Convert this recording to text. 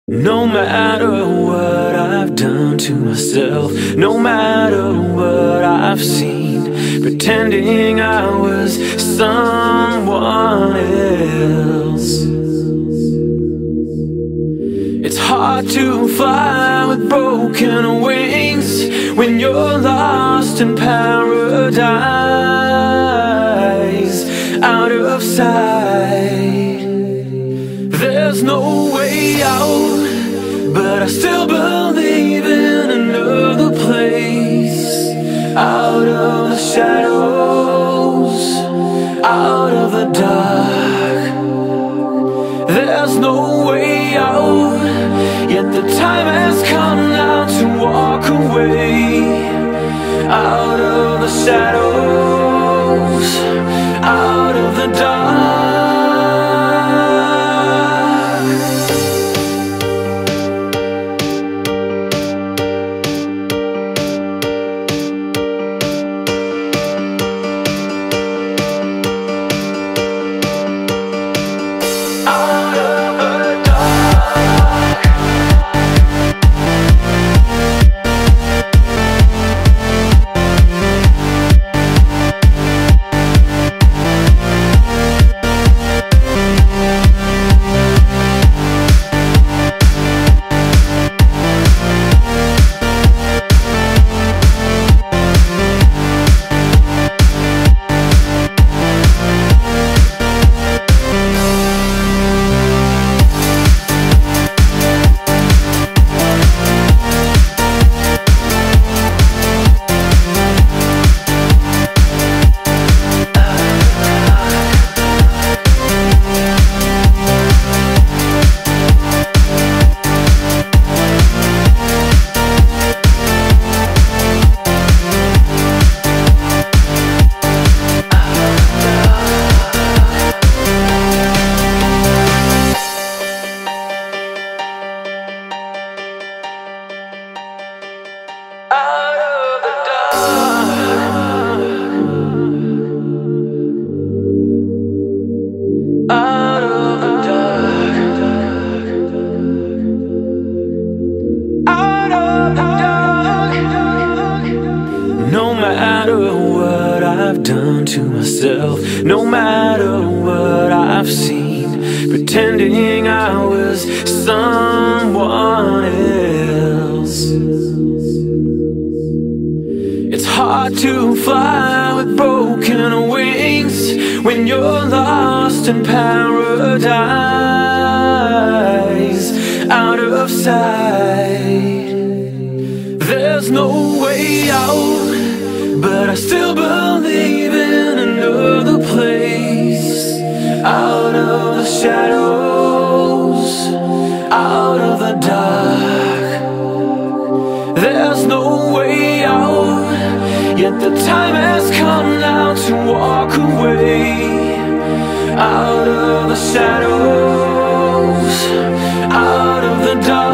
No matter what I've done to myself, no matter what I've seen, pretending I was someone else. It's hard to fly with broken wings when you're lost in paradise, out of sight. There's no way out, but I still believe in another place, out of the shadows, out of the dark. There's no way out, yet the time has come now to walk away, out of the shadows, out of the dark. No matter what I've done to myself, no matter what I've seen, pretending I was someone else. It's hard to fly with broken wings when you're lost in paradise, out of sight. There's no way out, but I still believe in another place, out of the shadows, out of the dark. There's no way out, yet the time has come now to walk away, out of the shadows, out of the dark.